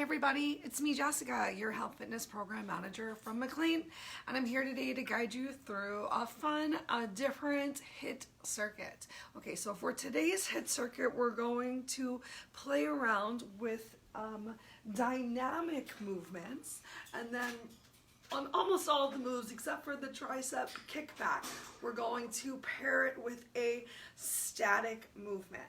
everybody, it's me Jessica, your health fitness program manager from McLean, and I'm here today to guide you through a fun, different HIIT circuit. Okay, so for today's HIIT circuit, we're going to play around with dynamic movements, and then on almost all of the moves except for the tricep kickback, we're going to pair it with a static movement.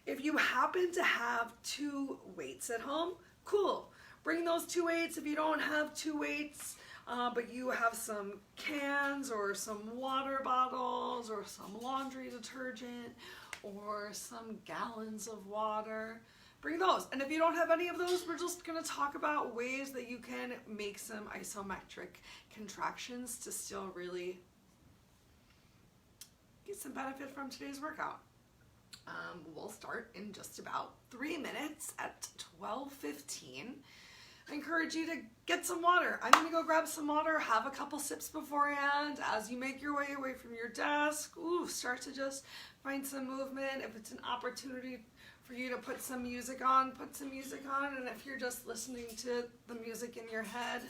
If you happen to have two weights at home, cool. Bring those two weights. If you don't have two weights, but you have some cans or some water bottles or some laundry detergent or some gallons of water, bring those. And if you don't have any of those, we're just going to talk about ways that you can make some isometric contractions to still really get some benefit from today's workout. We'll start in just about 3 minutes at 12:15. I encourage you to get some water. I'm gonna go grab some water, have a couple sips beforehand. As you make your way away from your desk, start to just find some movement. If it's an opportunity for you to put some music on, put some music on. And if you're just listening to the music in your head,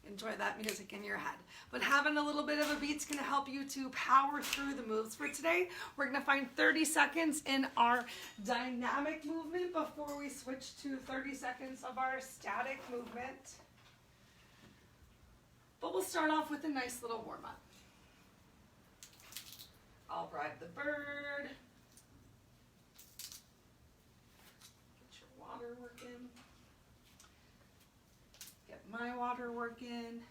enjoy that music in your head. But having a little bit of a beat's gonna help you to power through the moves. For today, we're gonna find 30 seconds in our dynamic movement before we switch to 30 seconds of our static movement. But we'll start off with a nice little warm-up. I'll ride the bird. Get your water working. Get my water working.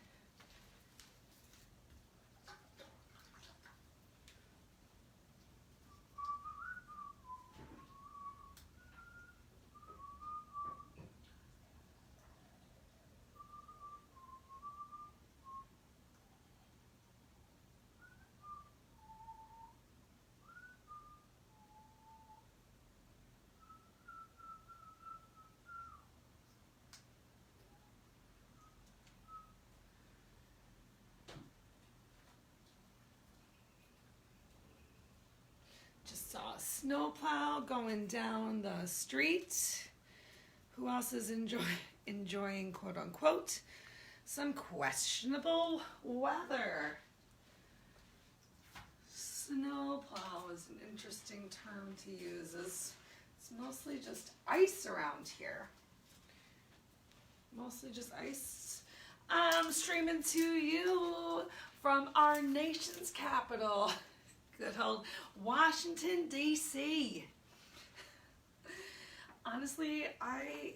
Saw a snowplow going down the street. Who else is enjoying quote unquote some questionable weather? Snowplow is an interesting term to use. It's mostly just ice around here. Mostly just ice. I'm streaming to you from our nation's capital. Good old Washington, D.C. Honestly,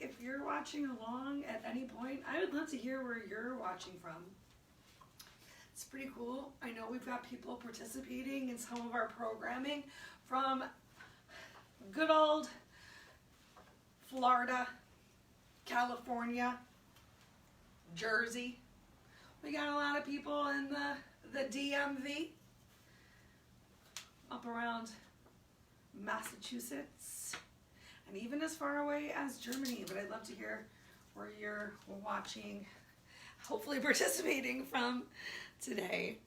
if you're watching along at any point, I would love to hear where you're watching from. It's pretty cool. I know we've got people participating in some of our programming from good old Florida, California, Jersey. We got a lot of people in the DMV. Up around Massachusetts, and even as far away as Germany, but I'd love to hear where you're watching, hopefully participating from today.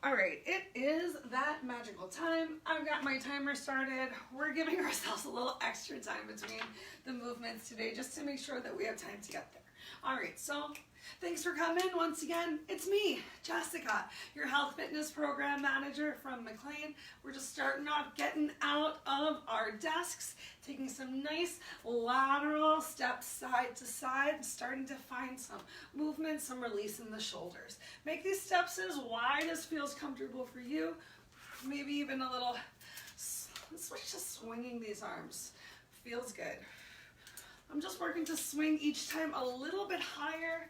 All right, it is that magical time. I've got my timer started. We're giving ourselves a little extra time between the movements today just to make sure that we have time to get there. All right, so thanks for coming. Once again, it's me, Jessica, your health fitness program manager from McLean. We're just starting off getting out of our desks, taking some nice lateral steps side to side, starting to find some movement, some release in the shoulders. Make these steps as wide as feels comfortable for you. Maybe even a little, switch to swinging these arms. Feels good. I'm just working to swing each time a little bit higher.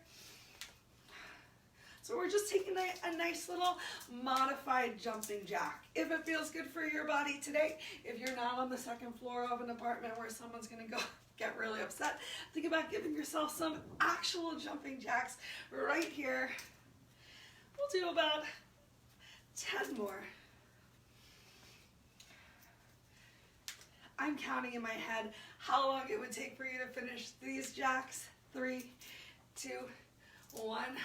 So we're just taking a nice little modified jumping jack. If it feels good for your body today, if you're not on the second floor of an apartment where someone's gonna go get really upset, think about giving yourself some actual jumping jacks right here. We'll do about 10 more. I'm counting in my head how long it would take for you to finish these jacks. 3, 2, one.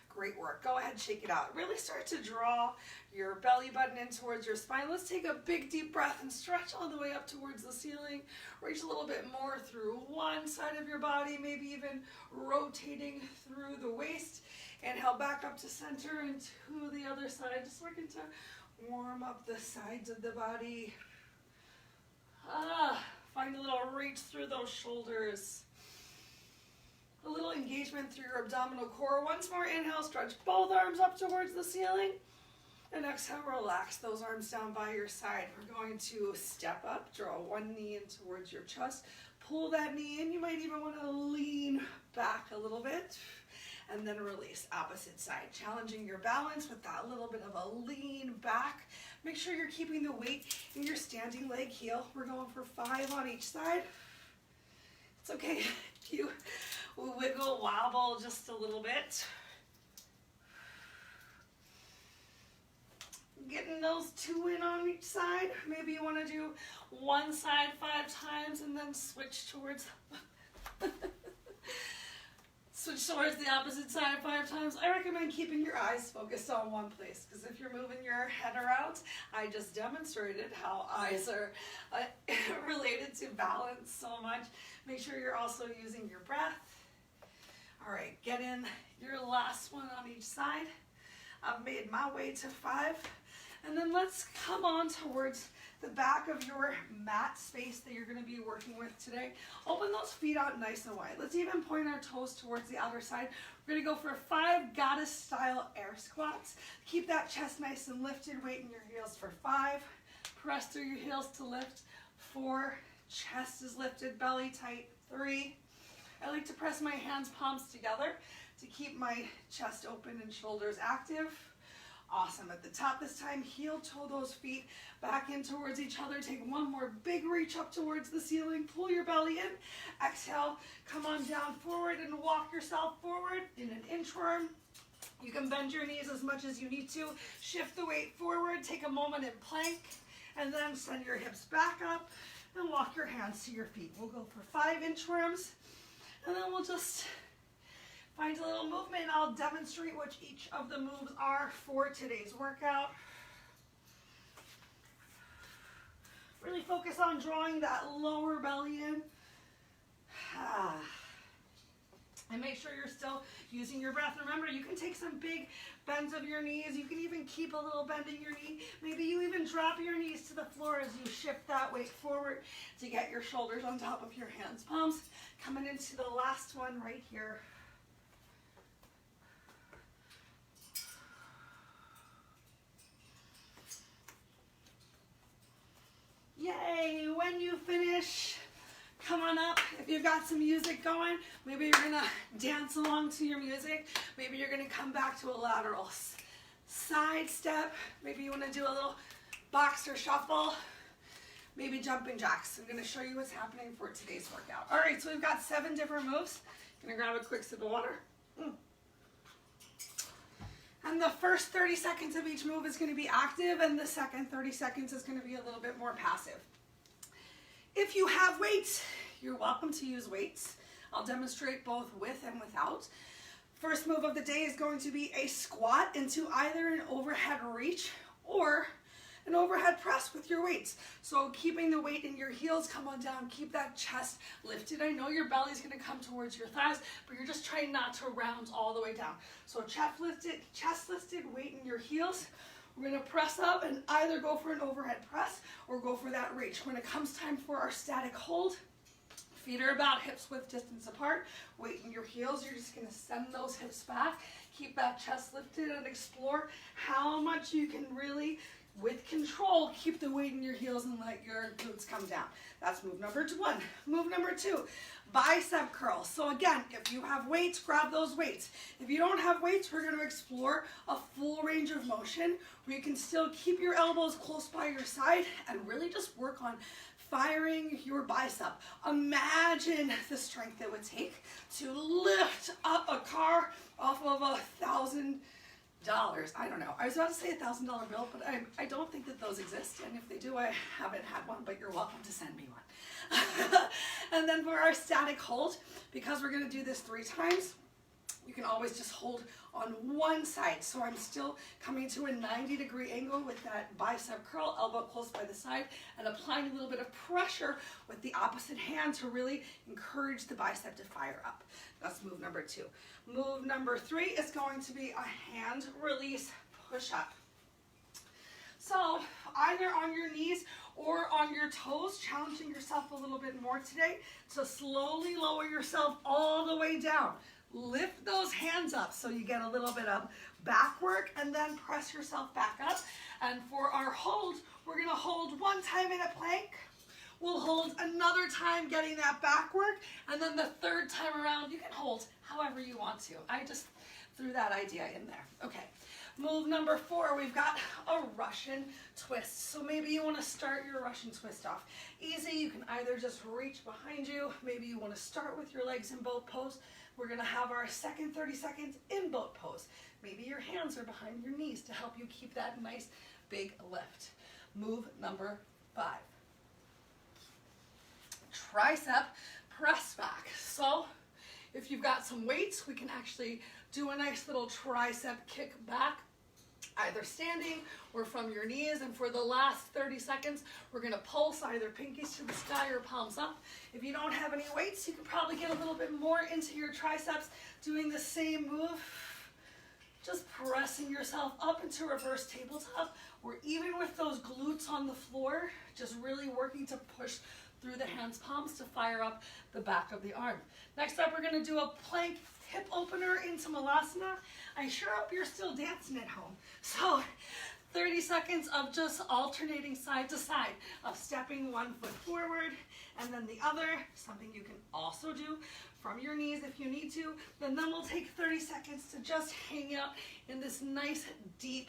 Great work. Go ahead and shake it out. Really start to draw your belly button in towards your spine. Let's take a big deep breath and stretch all the way up towards the ceiling. Reach a little bit more through one side of your body, maybe even rotating through the waist. Inhale back up to center and to the other side. Just working to warm up the sides of the body. Find a little reach through those shoulders. A little engagement through your abdominal core. Once more, inhale, stretch both arms up towards the ceiling. And exhale, relax those arms down by your side. We're going to step up, draw one knee in towards your chest. Pull that knee in. You might even want to lean back a little bit. And then release, opposite side. Challenging your balance with that little bit of a lean back. Make sure you're keeping the weight in your standing leg heel. We're going for 5 on each side. It's okay if you wiggle, wobble just a little bit. Getting those 2 in on each side. Maybe you want to do one side 5 times and then switch towards the opposite side 5 times. I recommend keeping your eyes focused on one place, because if you're moving your head around, I just demonstrated how eyes are related to balance so much. Make sure you're also using your breath. All right, get in your last one on each side. I've made my way to 5. And then let's come on towards the back of your mat space that you're going to be working with today. Open those feet out nice and wide. Let's even point our toes towards the outer side. We're going to go for 5 goddess style air squats. Keep that chest nice and lifted. Weight in your heels for 5. Press through your heels to lift. 4. Chest is lifted, belly tight. 3. I like to press my hands, palms together to keep my chest open and shoulders active. Awesome. At the top this time, heel toe those feet back in towards each other. Take one more big reach up towards the ceiling. Pull your belly in. Exhale. Come on down forward and walk yourself forward in an inchworm. You can bend your knees as much as you need to. Shift the weight forward. Take a moment in plank. And then send your hips back up and walk your hands to your feet. We'll go for 5 inchworms. And then we'll just find a little movement. I'll demonstrate what each of the moves are for today's workout. Really focus on drawing that lower belly in. And make sure you're still using your breath. Remember, you can take some big bends of your knees. You can even keep a little bend in your knee. Maybe you even drop your knees to the floor as you shift that weight forward to get your shoulders on top of your hands, palms. Coming into the last one right here. Yay! When you finish, come on up. If you've got some music going, maybe you're gonna dance along to your music. Maybe you're gonna come back to a lateral side step. Maybe you wanna do a little boxer shuffle. Maybe jumping jacks. I'm gonna show you what's happening for today's workout. All right, so we've got 7 different moves. Gonna grab a quick sip of water. And the first 30 seconds of each move is going to be active, and the second 30 seconds is going to be a little bit more passive. If you have weights, you're welcome to use weights. I'll demonstrate both with and without. First move of the day is going to be a squat into either an overhead reach or an overhead press with your weights. So keeping the weight in your heels, come on down, keep that chest lifted. I know your belly's gonna come towards your thighs, but you're just trying not to round all the way down. So chest lifted, weight in your heels. We're gonna press up and either go for an overhead press or go for that reach. When it comes time for our static hold, feet are about hips width distance apart. Weight in your heels, you're just gonna send those hips back. Keep that chest lifted and explore how much you can really, with control, keep the weight in your heels and let your glutes come down. That's move number 1. Move number 2, bicep curls. So again, if you have weights, grab those weights. If you don't have weights, we're going to explore a full range of motion where you can still keep your elbows close by your side and really just work on firing your bicep. Imagine the strength it would take to lift up a car off of $1,000. I don't know. I was about to say $1,000 bill, but I don't think that those exist. And if they do, I haven't had one, but you're welcome to send me one. And then for our static hold, because we're going to do this 3 times, You can always just hold on one side. So I'm still coming to a 90-degree angle with that bicep curl, elbow close by the side, and applying a little bit of pressure with the opposite hand to really encourage the bicep to fire up. That's move number 2. Move number 3 is going to be a hand release push-up. So either on your knees or on your toes, challenging yourself a little bit more today to slowly lower yourself all the way down. Lift those hands up so you get a little bit of back work, and then press yourself back up. And for our hold, we're going to hold one time in a plank. We'll hold another time getting that back work, and then the third time around you can hold however you want to. I just threw that idea in there. Okay. Move number 4, we've got a Russian twist. So maybe you want to start your Russian twist off easy. You can either just reach behind you. Maybe you want to start with your legs in boat pose. We're going to have our second 30 seconds in boat pose. Maybe your hands are behind your knees to help you keep that nice big lift. Move number 5. Tricep press back. So if you've got some weights, we can actually do a nice little tricep kick back, either standing or from your knees. And for the last 30 seconds, we're going to pulse either pinkies to the sky or palms up. If you don't have any weights, you can probably get a little bit more into your triceps doing the same move, just pressing yourself up into reverse tabletop, or even with those glutes on the floor, just really working to push through the hands palms to fire up the back of the arm. Next up, we're going to do a plank hip opener into Malasana. I sure hope you're still dancing at home. So 30 seconds of just alternating side to side, of stepping one foot forward and then the other, something you can also do from your knees if you need to. Then we'll take 30 seconds to just hang out in this nice deep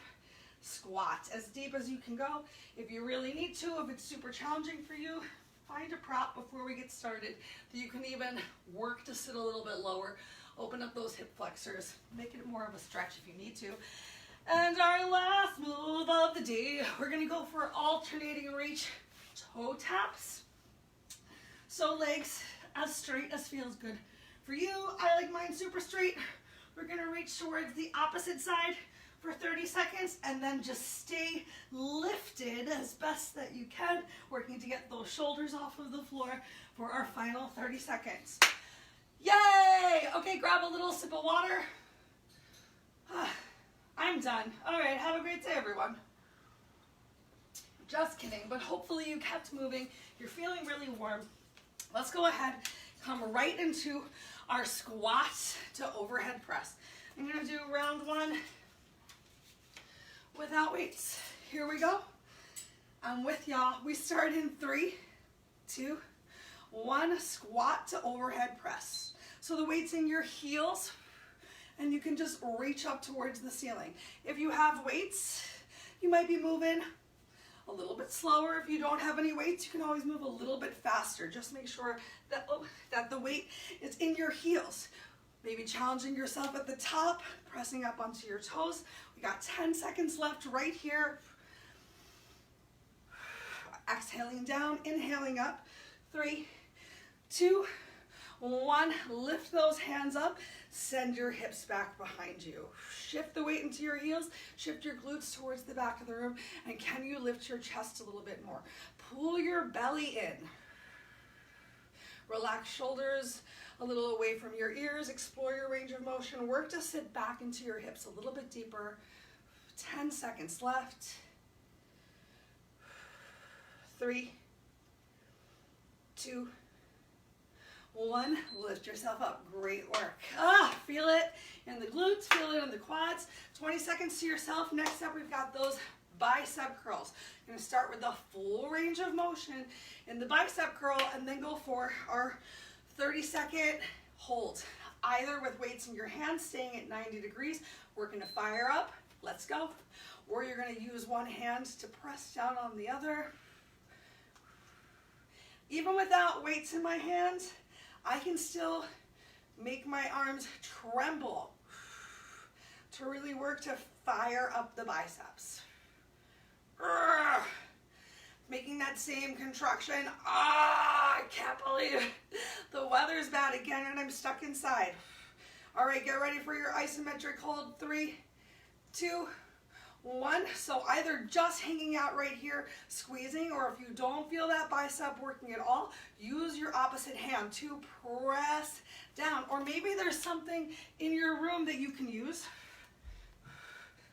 squat, as deep as you can go. If you really need to, if it's super challenging for you, find a prop before we get started that you can even work to sit a little bit lower. Open up those hip flexors, make it more of a stretch if you need to. And our last move of the day, we're gonna go for alternating reach toe taps. So legs as straight as feels good for you. I like mine super straight. We're gonna reach towards the opposite side for 30 seconds and then just stay lifted as best that you can, working to get those shoulders off of the floor for our final 30 seconds. Yay! Okay, grab a little sip of water. I'm done. All right, have a great day, everyone. Just kidding, but hopefully you kept moving. You're feeling really warm. Let's go ahead, come right into our squat to overhead press. I'm gonna do round 1 without weights. Here we go. I'm with y'all. We start in 3, 2, 1, squat to overhead press. So the weight's in your heels, and you can just reach up towards the ceiling. If you have weights, you might be moving a little bit slower. If you don't have any weights, you can always move a little bit faster. Just make sure that, that the weight is in your heels. Maybe challenging yourself at the top, pressing up onto your toes. We got 10 seconds left right here. Exhaling down, inhaling up. 3, 2, 1. Lift those hands up. Send your hips back behind you. Shift the weight into your heels. Shift your glutes towards the back of the room. And can you lift your chest a little bit more? Pull your belly in. Relax shoulders a little away from your ears. Explore your range of motion. Work to sit back into your hips a little bit deeper. 10 seconds left. 3, 2, 1. Lift yourself up. Great work. Feel it in the glutes, feel it in the quads. 20 seconds to yourself. Next up, we've got those bicep curls. You're going to start with the full range of motion in the bicep curl and then go for our 30-second hold. Either with weights in your hands, staying at 90 degrees, working to fire up. Let's go. Or you're going to use one hand to press down on the other. Even without weights in my hands, I can still make my arms tremble to really work to fire up the biceps. Making that same contraction. I can't believe the weather's bad again and I'm stuck inside. All right, get ready for your isometric hold. 3, 2, 1. So either just hanging out right here, squeezing, or if you don't feel that bicep working at all, use your opposite hand to press down. Or maybe there's something in your room that you can use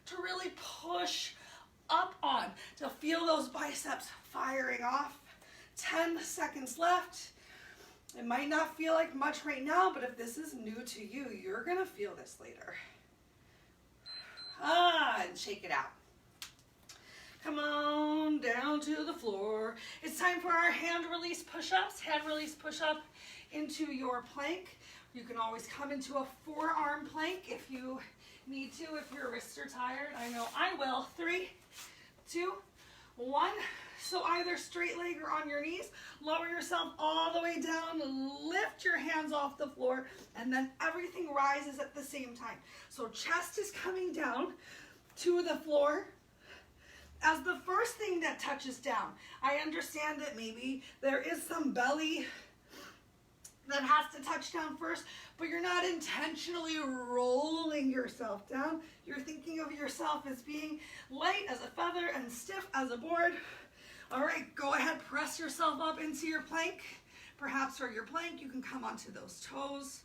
to really push up on, to feel those biceps firing off. 10 seconds left. It might not feel like much right now, but if this is new to you, you're gonna feel this later. And shake it out. Come on down to the floor. It's time for our hand release push-ups. Hand release push-up into your plank. You can always come into a forearm plank if you need to, if your wrists are tired. I know I will. 3, 2, 1. So either straight leg or on your knees, lower yourself all the way down, lift your hands off the floor, and then everything rises at the same time. So chest is coming down to the floor as the first thing that touches down. I understand that maybe there is some belly that has to touch down first, but you're not intentionally rolling yourself down. You're thinking of yourself as being light as a feather and stiff as a board. All right, go ahead, press yourself up into your plank. Perhaps for your plank, you can come onto those toes.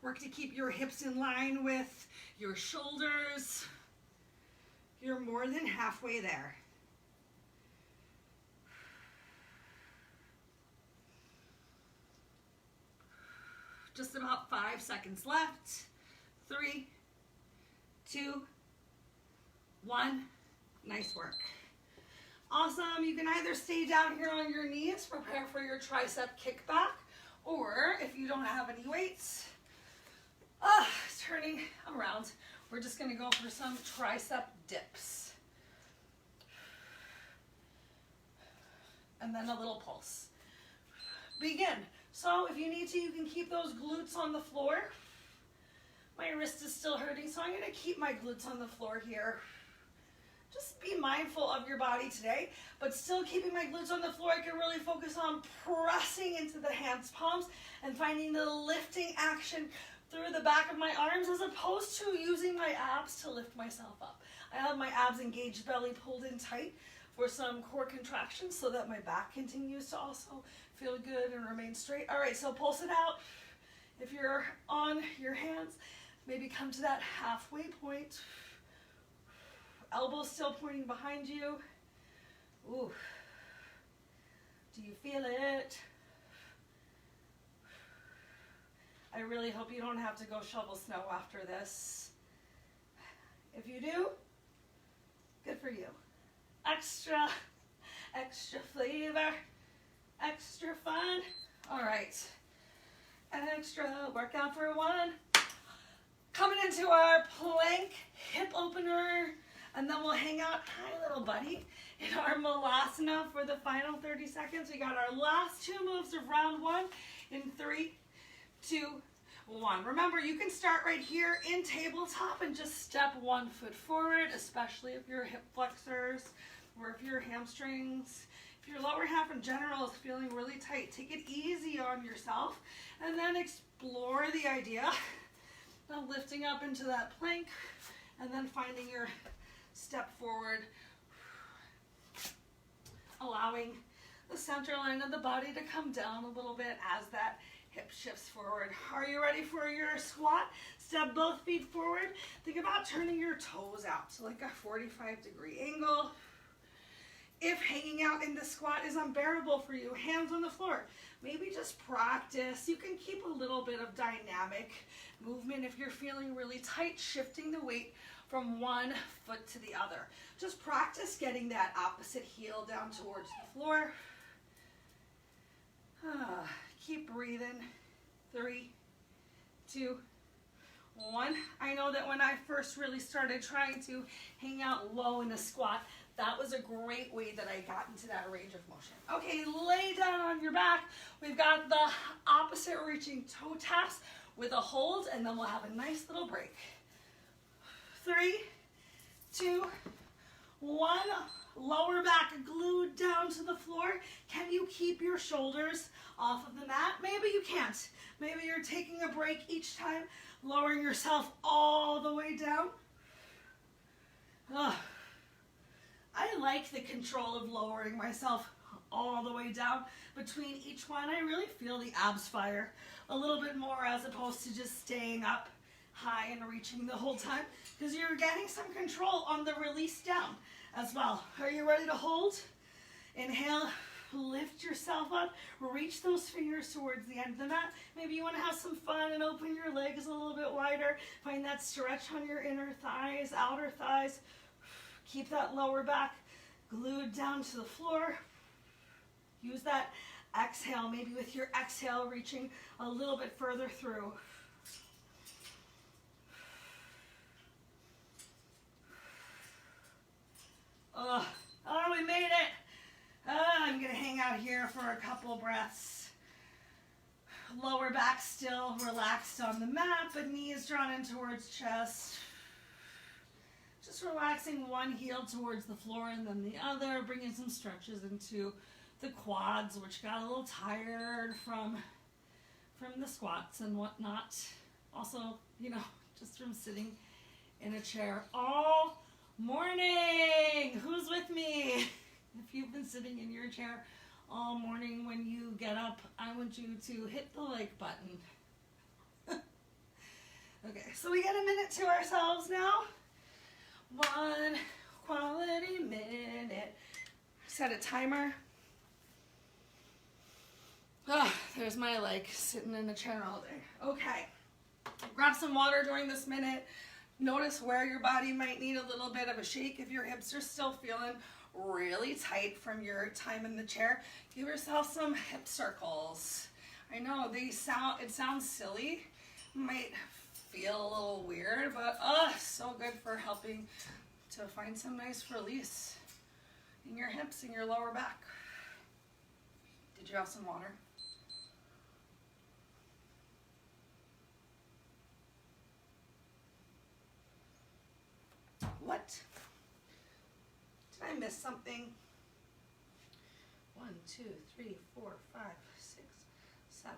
Work to keep your hips in line with your shoulders. You're more than halfway there. Just about 5 seconds left. 3, 2, 1. Nice work. Awesome. You can either stay down here on your knees, prepare for your tricep kickback, or if you don't have any weights, turning around, we're just going to go for some tricep dips. And then a little pulse. Begin. So if you need to, you can keep those glutes on the floor. My wrist is still hurting, so I'm going to keep my glutes on the floor here. Just be mindful of your body today, but still keeping my glutes on the floor. I can really focus on pressing into the hands, palms, and finding the lifting action through the back of my arms as opposed to using my abs to lift myself up. I have my abs engaged, belly pulled in tight for some core contractions so that my back continues to also feel good and remain straight. All right, so pulse it out. If you're on your hands, maybe come to that halfway point. Elbows still pointing behind you. Ooh. Do you feel it? I really hope you don't have to go shovel snow after this. If you do, good for you. Extra flavor, extra fun. All right, extra workout for 1. Coming into our plank hip opener. And then we'll hang out, hi little buddy, in our Malasana for the final 30 seconds. We got our last 2 moves of round 1 in 3, 2, 1. Remember, you can start right here in tabletop and just step 1 foot forward, especially if your hip flexors or if your hamstrings, if your lower half in general is feeling really tight. Take it easy on yourself and then explore the idea of lifting up into that plank and then finding your step forward, allowing the center line of the body to come down a little bit as that hip shifts forward. Are you ready for your squat? Step both feet forward. Think about turning your toes out, so like a 45-degree angle. If hanging out in the squat is unbearable for you, hands on the floor. Maybe just practice. You can keep a little bit of dynamic movement if you're feeling really tight, shifting the weight from one foot to the other. Just practice getting that opposite heel down towards the floor. Keep breathing. 3, 2, 1. I know that when I first really started trying to hang out low in a squat, that was a great way that I got into that range of motion. Okay, lay down on your back. We've got the opposite reaching toe taps with a hold, and then we'll have a nice little break. 3, 2, One, lower back glued down to the floor. Can you keep your shoulders off of the mat? Maybe you can't. Maybe you're taking a break each time, lowering yourself all the way down. Ugh. I like the control of lowering myself all the way down between each one. I really feel the abs fire a little bit more as opposed to just staying up high and reaching the whole time, because you're getting some control on the release down as well. Are you ready to hold? Inhale, lift yourself up, reach those fingers towards the end of the mat. Maybe you want to have some fun and open your legs a little bit wider. Find that stretch on your inner thighs, outer thighs. Keep that lower back glued down to the floor. Use that exhale, maybe with your exhale reaching a little bit further through. Oh, we made it. I'm gonna hang out here for a couple breaths. Lower back still relaxed on the mat, but knees drawn in towards chest. Just relaxing one heel towards the floor and then the other, bringing some stretches into the quads, which got a little tired from the squats and whatnot. Also, you know, just from sitting in a chair all morning. Who's with me? If you've been sitting in your chair all morning, when you get up, I want you to hit the like button. Okay, so we get a minute to ourselves now. One quality minute. Set a timer. Oh, there's my leg sitting in the chair all day. Okay, grab some water during this minute. Notice where your body might need a little bit of a shake. If your hips are still feeling really tight from your time in the chair, give yourself some hip circles. I know it sounds silly, might feel a little weird, but so good for helping to find some nice release in your hips and your lower back. Did you have some water? What? Did I miss something? 1, 2, 3, 4, 5, 6, 7.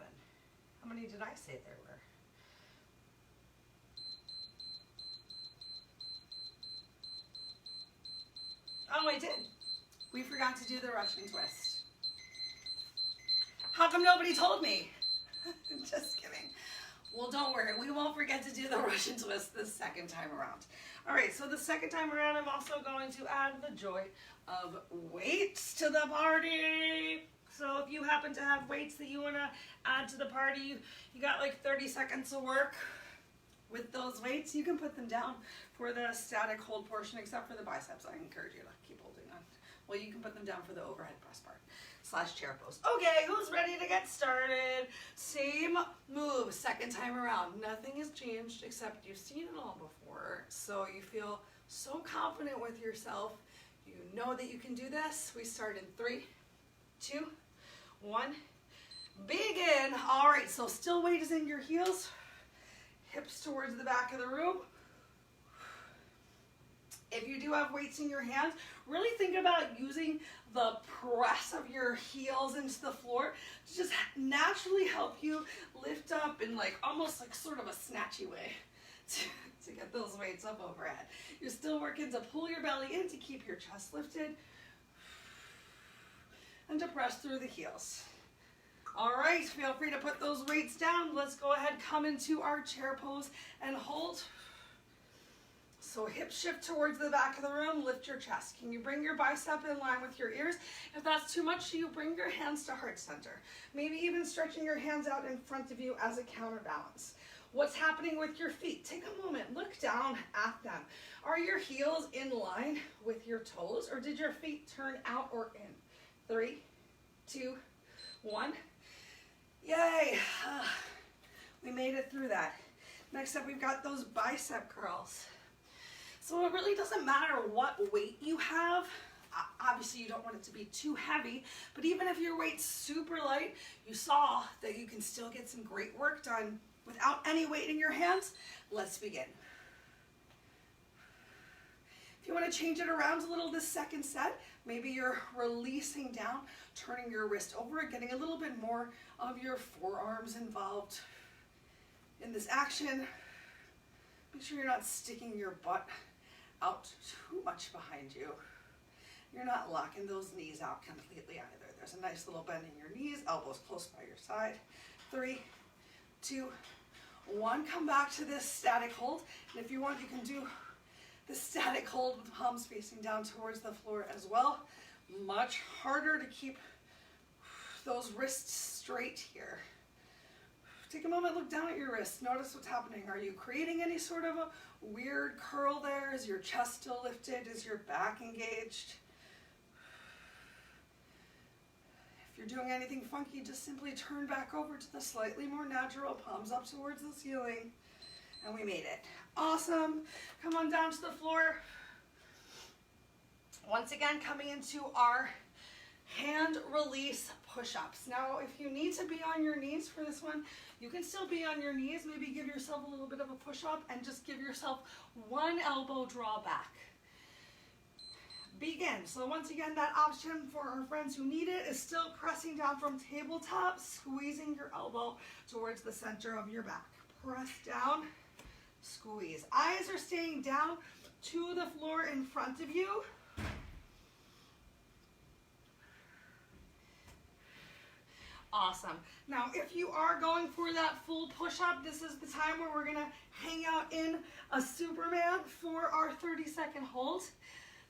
How many did I say there were? Oh, I did. We forgot to do the Russian twist. How come nobody told me? Just kidding. Well, don't worry. We won't forget to do the Russian twist the second time around. All right, so the second time around, I'm also going to add the joy of weights to the party. So if you happen to have weights that you want to add to the party, you got like 30 seconds of work with those weights. You can put them down for the static hold portion, except for the biceps. I encourage you to keep holding on. Well, you can put them down for the overhead press part / chair pose. Okay, who's ready to get started? Same move, second time around. Nothing has changed except you've seen it all before. So you feel so confident with yourself. You know that you can do this. We start in 3, 2, 1. Begin. All right, so still weight is in your heels. Hips towards the back of the room. If you do have weights in your hands, really think about using the press of your heels into the floor to just naturally help you lift up in like almost like sort of a snatchy way to get those weights up overhead. You're still working to pull your belly in to keep your chest lifted and to press through the heels. All right, feel free to put those weights down. Let's go ahead, come into our chair pose and hold. So hip shift towards the back of the room, lift your chest. Can you bring your bicep in line with your ears? If that's too much, you bring your hands to heart center. Maybe even stretching your hands out in front of you as a counterbalance. What's happening with your feet? Take a moment, look down at them. Are your heels in line with your toes, or did your feet turn out or in? 3, 2, 1. Yay! We made it through that. Next up, we've got those bicep curls. So it really doesn't matter what weight you have. Obviously, you don't want it to be too heavy, but even if your weight's super light, you saw that you can still get some great work done without any weight in your hands. Let's begin. If If you want to change it around a little this second set, maybe you're releasing down, turning your wrist over, getting a little bit more of your forearms involved in this action. Make sure you're not sticking your butt out too much behind you. You're not locking those knees out completely either. There's a nice little bend in your knees, elbows close by your side. 3, 2, 1. Come back to this static hold. And if you want, you can do the static hold with the palms facing down towards the floor as well. Much harder to keep those wrists straight here. Take a moment, look down at your wrists. Notice what's happening. Are you creating any sort of a weird curl there? Is your chest still lifted? Is your back engaged? If you're doing anything funky, just simply turn back over to the slightly more natural, palms up towards the ceiling. And we made it. Awesome. Come on down to the floor. Once again, coming into our hand release push-ups. Now, if you need to be on your knees for this one, you can still be on your knees. Maybe give yourself a little bit of a push-up and just give yourself one elbow draw back. Begin. So once again, that option for our friends who need it is still pressing down from tabletop, squeezing your elbow towards the center of your back. Press down, squeeze. Eyes are staying down to the floor in front of you. Awesome. Now, if you are going for that full push-up, this is the time where we're going to hang out in a Superman for our 30-second hold.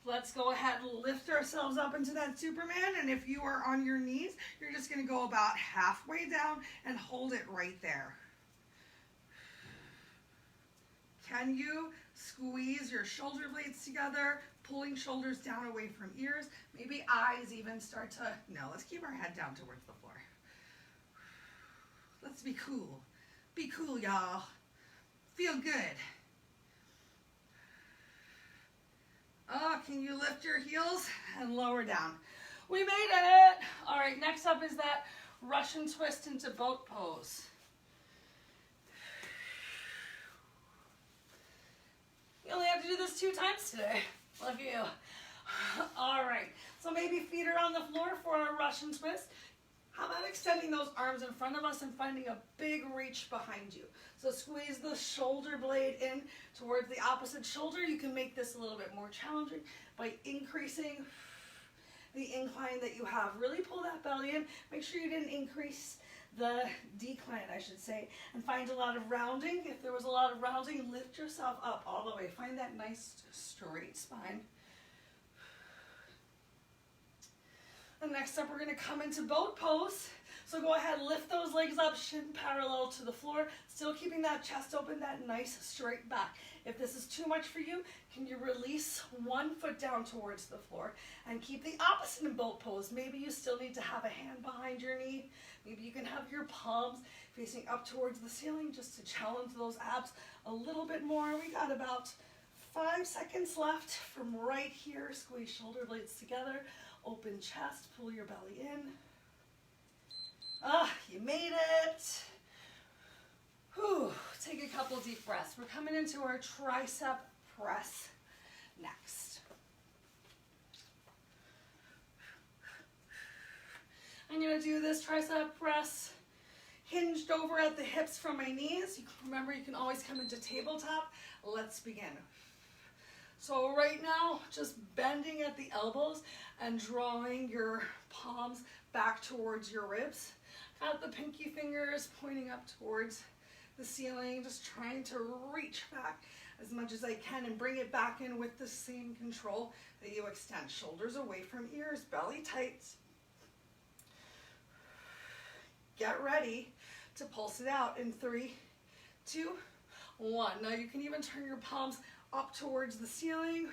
Let's go ahead and lift ourselves up into that Superman, and if you are on your knees, you're just going to go about halfway down and hold it right there. Can you squeeze your shoulder blades together, pulling shoulders down away from ears? Maybe eyes even start to, no, let's keep our head down towards the floor. Let's be cool. Be cool, y'all. Feel good. Oh, can you lift your heels and lower down? We made it. All right, next up is that Russian twist into boat pose. You only have to do this 2 times today. Love you. All right, so maybe feet are on the floor for our Russian twist. How about extending those arms in front of us and finding a big reach behind you? So squeeze the shoulder blade in towards the opposite shoulder. You can make this a little bit more challenging by increasing the incline that you have. Really pull that belly in. Make sure you didn't increase the decline, I should say, and find a lot of rounding. If there was a lot of rounding, lift yourself up all the way. Find that nice straight spine. And next up, we're going to come into boat pose. So go ahead, lift those legs up, shin parallel to the floor, still keeping that chest open, that nice straight back. If this is too much for you, can you release one foot down towards the floor and keep the opposite in boat pose? Maybe you still need to have a hand behind your knee. Maybe you can have your palms facing up towards the ceiling just to challenge those abs a little bit more. We got about 5 seconds left from right here. Squeeze shoulder blades together. Open chest, pull your belly in. Ah, you made it. Whew. Take a couple deep breaths. We're coming into our tricep press next. I'm going to do this tricep press hinged over at the hips from my knees. Remember, you can always come into tabletop. Let's begin. So right now, just bending at the elbows and drawing your palms back towards your ribs. Got the pinky fingers pointing up towards the ceiling, just trying to reach back as much as I can and bring it back in with the same control that you extend. Shoulders away from ears, belly tight. Get ready to pulse it out in 3, 2, 1. Now you can even turn your palms up towards the ceiling.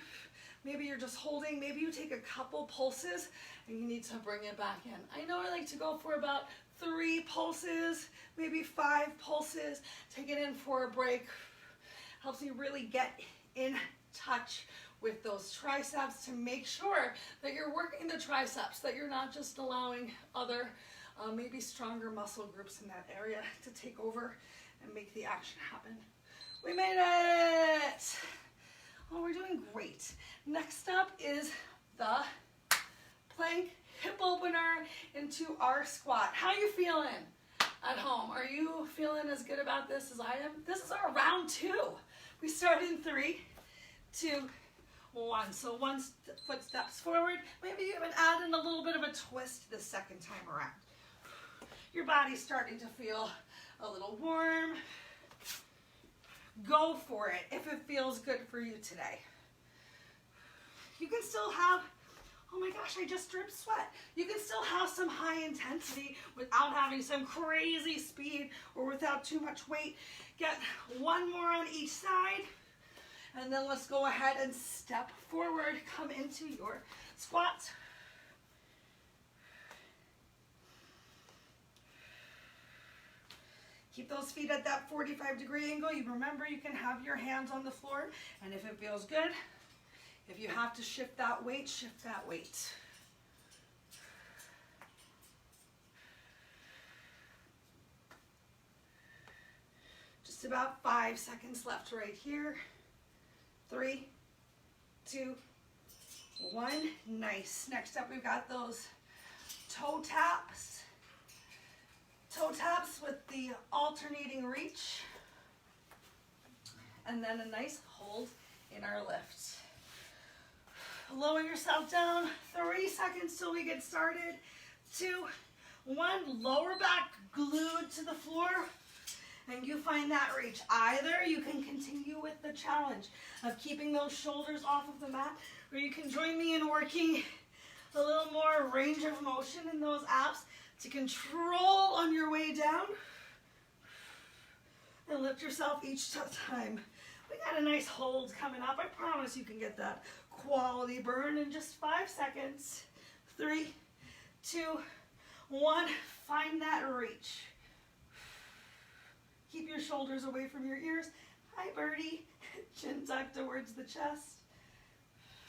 Maybe you're just holding, maybe you take a couple pulses and you need to bring it back in. I know I like to go for about 3 pulses, maybe 5 pulses. Take it in for a break. Helps you really get in touch with those triceps to make sure that you're working the triceps, that you're not just allowing other maybe stronger muscle groups in that area to take over and make the action happen. We made it! Oh, we're doing great. Next up is the plank hip opener into our squat. How you feeling at home? Are you feeling as good about this as I am? This is our round 2. We start in 3, 2, 1. So one foot steps forward. Maybe even add in a little bit of a twist the second time around. Your body's starting to feel a little warm. Go for it if it feels good for you today. You can still have, oh my gosh, I just dripped sweat. You can still have some high intensity without having some crazy speed or without too much weight. Get one more on each side. And then let's go ahead and step forward. Come into your squat. Keep those feet at that 45-degree angle. You remember you can have your hands on the floor. And if it feels good, if you have to shift that weight, shift that weight. Just about 5 seconds left right here. 3, 2, 1. Nice. Next up, we've got those toe taps. Toe taps with the alternating reach. And then a nice hold in our lift. Lower yourself down. 3 seconds till we get started. 2, 1. Lower back glued to the floor. And you find that reach. Either you can continue with the challenge of keeping those shoulders off of the mat, or you can join me in working a little more range of motion in those abs to control on your way down and lift yourself each time. We got a nice hold coming up. I promise you can get that quality burn in just 5 seconds. 3, 2, 1. Find that reach. Keep your shoulders away from your ears. Hi, Birdie. Chin tucked towards the chest.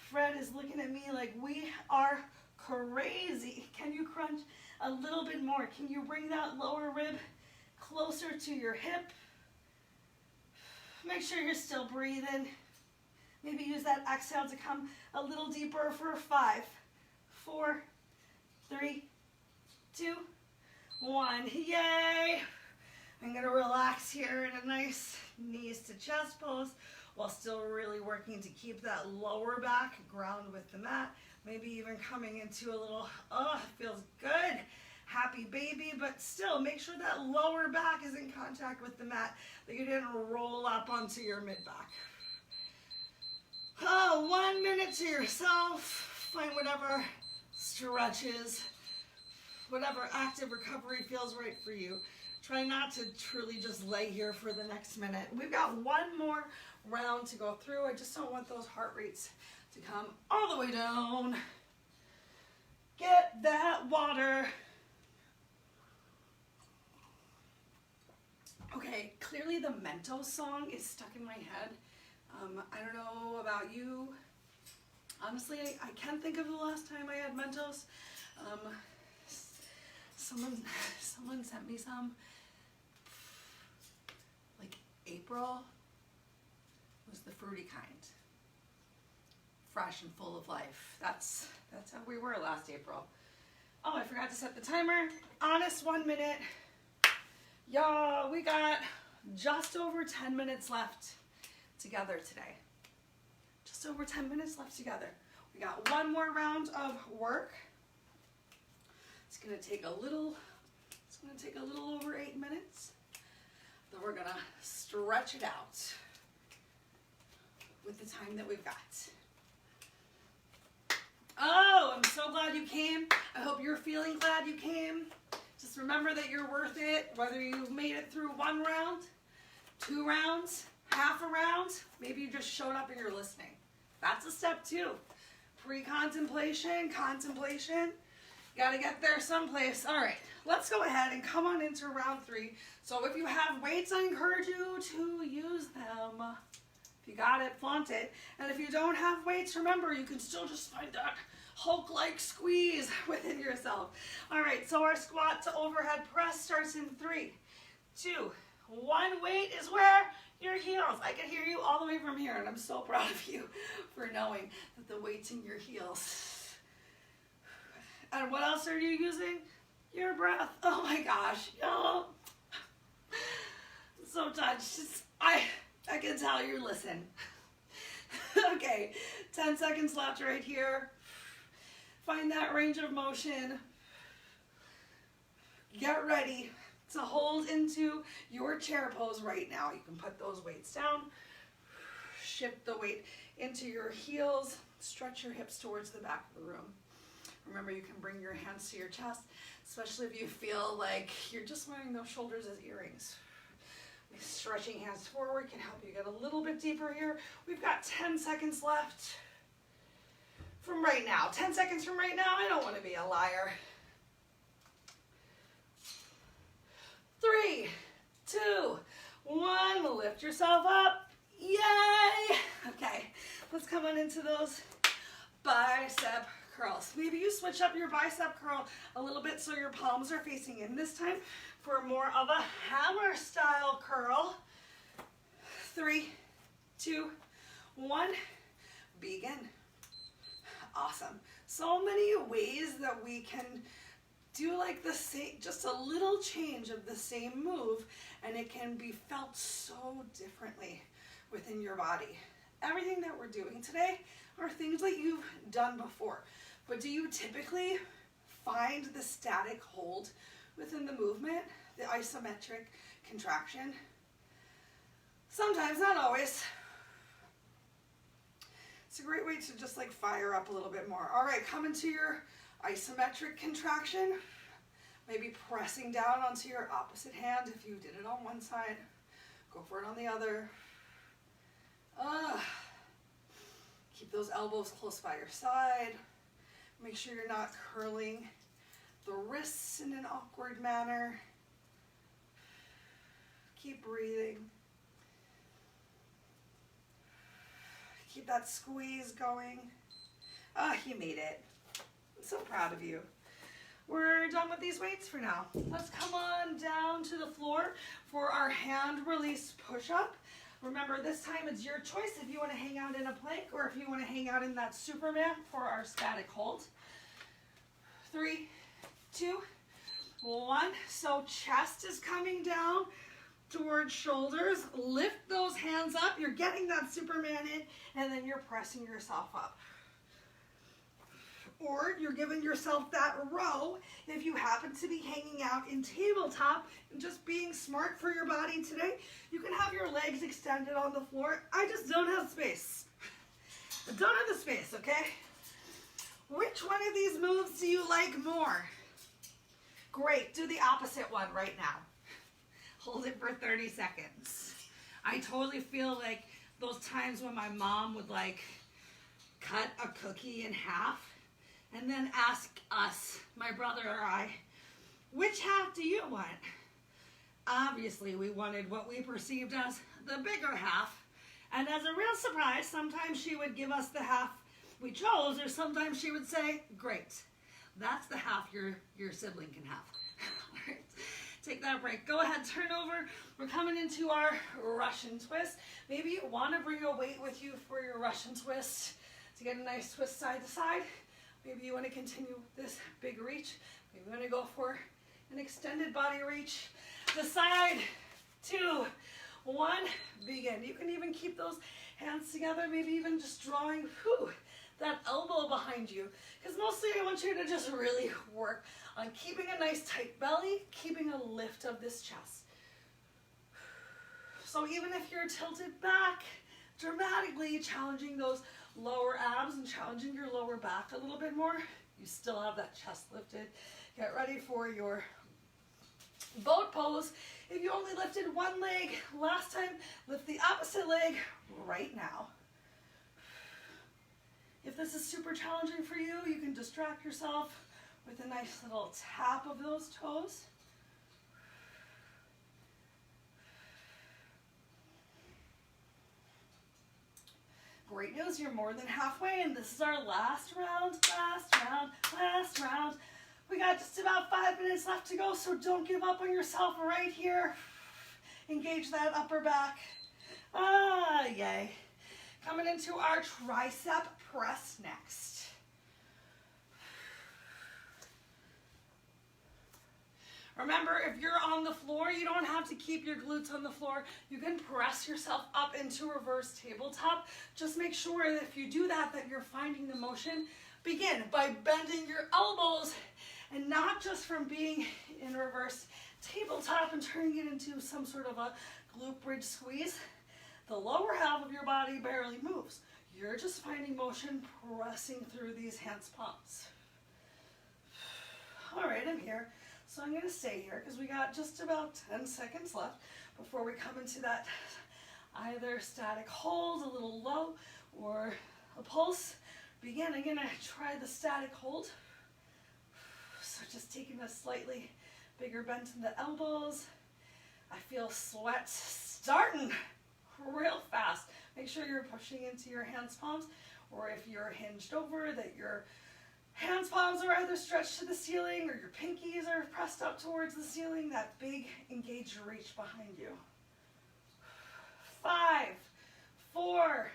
Fred is looking at me like we are crazy. Can you crunch a little bit more? Can you bring that lower rib closer to your hip? Make sure you're still breathing. Maybe use that exhale to come a little deeper for 5, 4, 3, 2, 1. Yay! I'm going to relax here in a nice knees to chest pose while still really working to keep that lower back ground with the mat. Maybe even coming into a little, oh, it feels good, happy baby, but still make sure that lower back is in contact with the mat, that you didn't roll up onto your mid-back. Oh, 1 minute to yourself. Find whatever stretches, whatever active recovery feels right for you. Try not to truly just lay here for the next minute. We've got one more round to go through. I just don't want those heart rates to come all the way down. Get that water. Okay, clearly the Mentos song is stuck in my head. I don't know about you. Honestly, I can't think of the last time I had Mentos. Someone sent me some. Like April was the fruity kind. Fresh and full of life. That's how we were last April. Oh, I forgot to set the timer. Honest 1 minute. Y'all, we got just over 10 minutes left together today. Just over 10 minutes left together. We got one more round of work. It's gonna take a little over 8 minutes. Then we're gonna stretch it out with the time that we've got. Oh, I'm so glad you came. I hope you're feeling glad you came. Just remember that you're worth it, whether you made it through 1 round, 2 rounds, half a round, maybe you just showed up and you're listening. That's a step 2. Pre-contemplation, contemplation. You gotta get there someplace. All right, let's go ahead and come on into round 3. So if you have weights, I encourage you to use them. If you got it, flaunt it. And if you don't have weights, remember, you can still just find that Hulk-like squeeze within yourself. All right, so our squat to overhead press starts in 3, 2, 1. Weight is where your heels. I can hear you all the way from here, and I'm so proud of you for knowing that the weight's in your heels. And what else are you using? Your breath. Oh my gosh. Oh, I'm so touched. I can tell you're listening. Okay, 10 seconds left right here. Find that range of motion. Get ready to hold into your chair pose right now. You can put those weights down. Shift the weight into your heels. Stretch your hips towards the back of the room. Remember, you can bring your hands to your chest, especially if you feel like you're just wearing those shoulders as earrings. Stretching hands forward can help you get a little bit deeper here. We've got 10 seconds left from right now. 10 seconds from right now. I don't want to be a liar. 3, 2, 1. Lift yourself up. Yay! Okay, let's come on into those bicep curls. Maybe you switch up your bicep curl a little bit so your palms are facing in this time for more of a hammer style curl. 3, 2, 1. Begin. Awesome. So many ways that we can do like the same, just a little change of the same move, and it can be felt so differently within your body. Everything that we're doing today are things that you've done before, but do you typically find the static hold within the movement, the isometric contraction? Sometimes, not always. It's a great way to just like fire up a little bit more. All right, come into your isometric contraction. Maybe pressing down onto your opposite hand. If you did it on one side, go for it on the other. Keep those elbows close by your side. Make sure you're not curling the wrists in an awkward manner. Keep breathing. Keep that squeeze going. You made it. I'm so proud of you. We're done with these weights for now. Let's come on down to the floor for our hand release push-up. Remember, this time it's your choice if you want to hang out in a plank or if you want to hang out in that Superman for our static hold. 3, 2, 1. So chest is coming down towards shoulders. Lift those hands up. You're getting that Superman in, and then you're pressing yourself up. Or you're giving yourself that row if you happen to be hanging out in tabletop and just being smart for your body today. You can have your legs extended on the floor. I just don't have space. I don't have the space, okay? Which one of these moves do you like more? Great, do the opposite one right now. Hold it for 30 seconds. I totally feel like those times when my mom would like cut a cookie in half and then ask us, my brother or I, which half do you want? Obviously, we wanted what we perceived as the bigger half. And as a real surprise, sometimes she would give us the half we chose, or sometimes she would say, great, that's the half your sibling can have. All right, take that break. Go ahead, turn over. We're coming into our Russian twist. Maybe you want to bring a weight with you for your Russian twist to get a nice twist side to side. Maybe you want to continue with this big reach. Maybe you want to go for an extended body reach. Decide. 2, 1, begin. You can even keep those hands together, maybe even just drawing that elbow behind you. Because mostly I want you to just really work on keeping a nice tight belly, keeping a lift of this chest. So even if you're tilted back, dramatically challenging those lower abs and challenging your lower back a little bit more, you still have that chest lifted. Get ready for your boat pose. If you only lifted one leg last time, lift the opposite leg right now. If this is super challenging for you, you can distract yourself with a nice little tap of those toes. Great news, you're more than halfway, and this is our last round. We got just about 5 minutes left to go, so don't give up on yourself right here. Engage that upper back. Ah, yay. Coming into our tricep press next. Remember, if you're on the floor, you don't have to keep your glutes on the floor. You can press yourself up into reverse tabletop. Just make sure that if you do that, that you're finding the motion. Begin by bending your elbows, and not just from being in reverse tabletop and turning it into some sort of a glute bridge squeeze. The lower half of your body barely moves. You're just finding motion pressing through these hands palms. All right, I'm here. So I'm going to stay here because we got just about 10 seconds left before we come into that either static hold, a little low, or a pulse. Begin. I'm going to try the static hold. So just taking a slightly bigger bend in the elbows. I feel sweat starting real fast. Make sure you're pushing into your hands palms, or if you're hinged over, that your hands palms are either stretched to the ceiling or your pinkies are pressed up towards the ceiling. That big engaged reach behind you. 5, 4,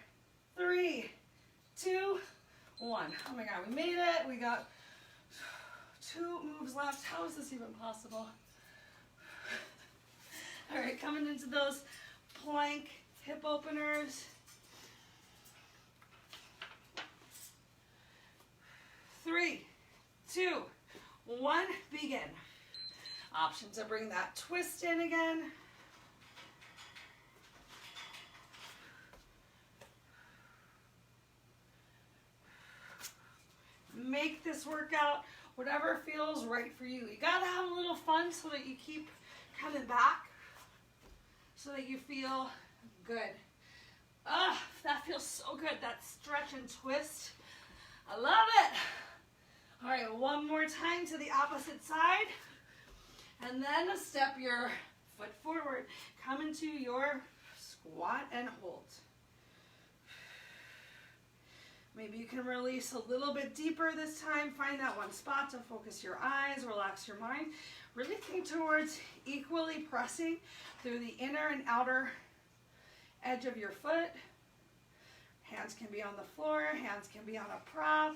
3, 2, 1. Oh my God, we made it. We got 2 moves left. How is this even possible? All right, coming into those plank hip openers. 3, 2, 1, begin. Option to bring that twist in again. Make this workout whatever feels right for you. You gotta have a little fun so that you keep coming back, so that you feel good. Ah, that feels so good, that stretch and twist. I love it. All right, one more time to the opposite side. And then step your foot forward. Come into your squat and hold. Maybe you can release a little bit deeper this time. Find that one spot to focus your eyes, relax your mind. Really think towards equally pressing through the inner and outer edge of your foot. Hands can be on the floor, hands can be on a prop.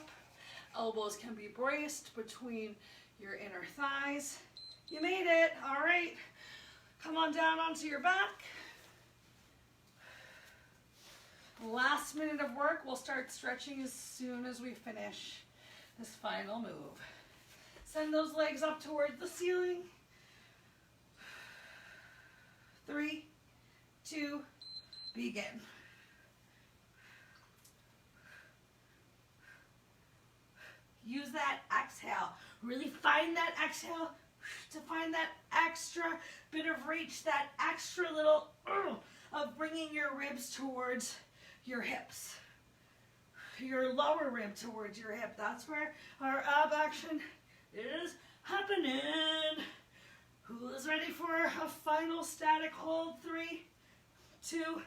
Elbows can be braced between your inner thighs. You made it. All right. Come on down onto your back. Last minute of work. We'll start stretching as soon as we finish this final move. Send those legs up towards the ceiling. 3, 2, begin. Use that exhale. Really find that exhale to find that extra bit of reach, that extra little of bringing your ribs towards your hips. Your lower rib towards your hip. That's where our ab action is happening. Who's ready for a final static hold? 3, 2,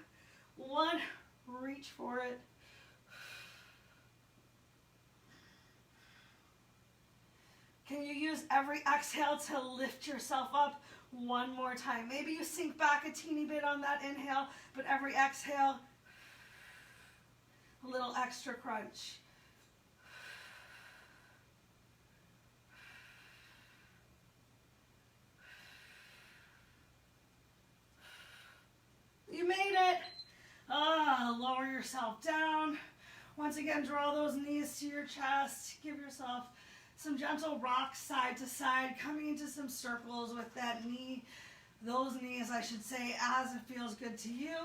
1. Reach for it. Can you use every exhale to lift yourself up one more time? Maybe you sink back a teeny bit on that inhale, but every exhale, a little extra crunch. You made it. Lower yourself down. Once again, draw those knees to your chest. Give yourself some gentle rocks side to side, coming into some circles with that knee, those knees, I should say, as it feels good to you.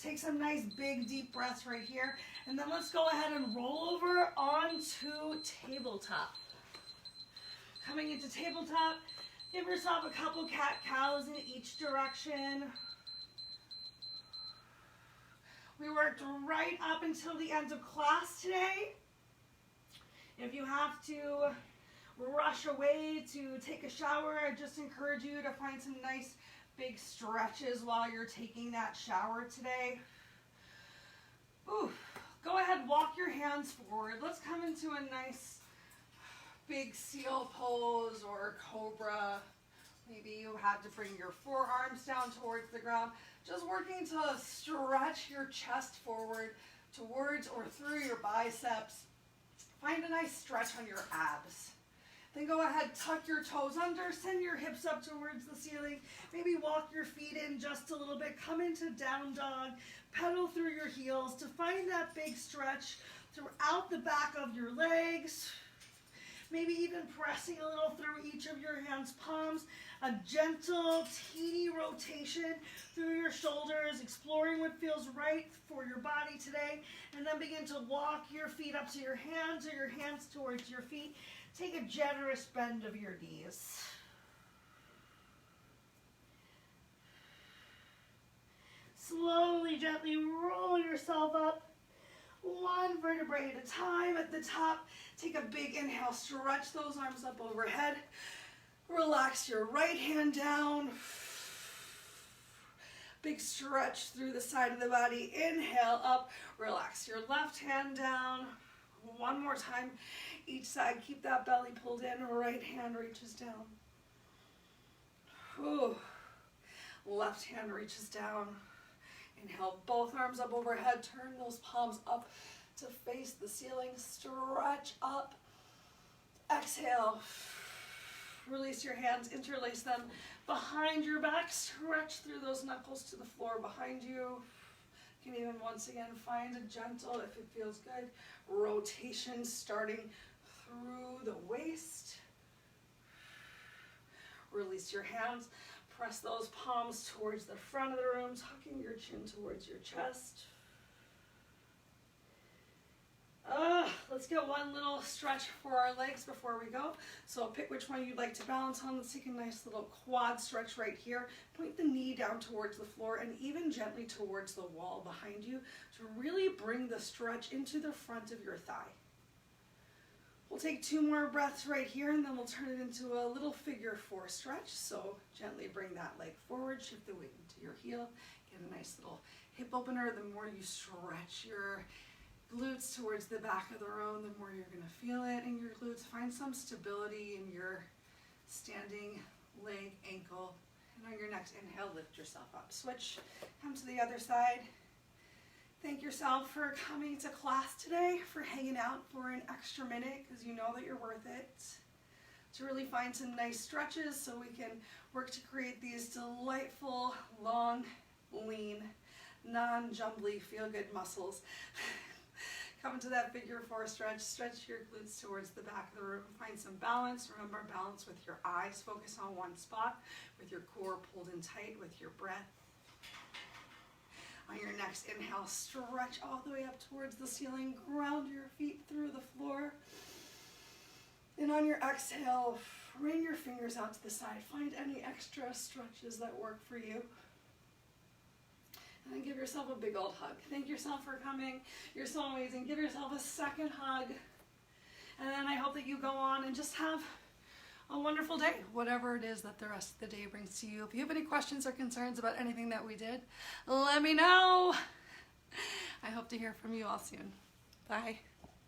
Take some nice big deep breaths right here, and then let's go ahead and roll over onto tabletop. Coming into tabletop, give yourself a couple cat-cows in each direction. We worked right up until the end of class today. If you have to rush away to take a shower, I just encourage you to find some nice big stretches while you're taking that shower today. Ooh, go ahead, walk your hands forward. Let's come into a nice big seal pose or cobra, Maybe you had to bring your forearms down towards the ground, just working to stretch your chest forward towards or through your biceps. Find a nice stretch on your abs. Then go ahead, tuck your toes under, send your hips up towards the ceiling. Maybe walk your feet in just a little bit. Come into down dog. Pedal through your heels to find that big stretch throughout the back of your legs. Maybe even pressing a little through each of your hands' palms. A gentle, teeny rotation through your shoulders, exploring what feels right for your body today. And then begin to walk your feet up to your hands or your hands towards your feet. Take a generous bend of your knees. Slowly, gently roll yourself up. One vertebrae at a time. At the top, take a big inhale. Stretch those arms up overhead. Relax your right hand down. Big stretch through the side of the body. Inhale up. Relax your left hand down. One more time. Each side, keep that belly pulled in. Right hand reaches down. Whew. Left hand reaches down. Inhale, both arms up overhead. Turn those palms up to face the ceiling. Stretch up. Exhale. Release your hands, interlace them behind your back. Stretch through those knuckles to the floor behind you. You can even once again find a gentle, if it feels good, rotation starting through the waist. Release your hands. Press those palms towards the front of the room, tucking your chin towards your chest. Let's get one little stretch for our legs before we go. So pick which one you'd like to balance on. Let's take a nice little quad stretch right here. Point the knee down towards the floor and even gently towards the wall behind you to really bring the stretch into the front of your thigh. We'll take 2 more breaths right here and then we'll turn it into a little figure 4 stretch. So gently bring that leg forward, shift the weight into your heel, get a nice little hip opener. The more you stretch your glutes towards the back of the room, the more you're going to feel it in your glutes. Find some stability in your standing leg, ankle. And on your next inhale, lift yourself up. Switch, come to the other side. Thank yourself for coming to class today, for hanging out for an extra minute, because you know that you're worth it. To really find some nice stretches so we can work to create these delightful, long, lean, non-jumbly, feel-good muscles. Come into that figure 4 stretch. Stretch your glutes towards the back of the room. Find some balance. Remember, balance with your eyes. Focus on one spot with your core pulled in tight with your breath. On your next inhale, stretch all the way up towards the ceiling. Ground your feet through the floor. And on your exhale, bring your fingers out to the side. Find any extra stretches that work for you. And then give yourself a big old hug. Thank yourself for coming. You're so amazing. Give yourself a second hug. And then I hope that you go on and just have a wonderful day, whatever it is that the rest of the day brings to you. If you have any questions or concerns about anything that we did, let me know. I hope to hear from you all soon. Bye.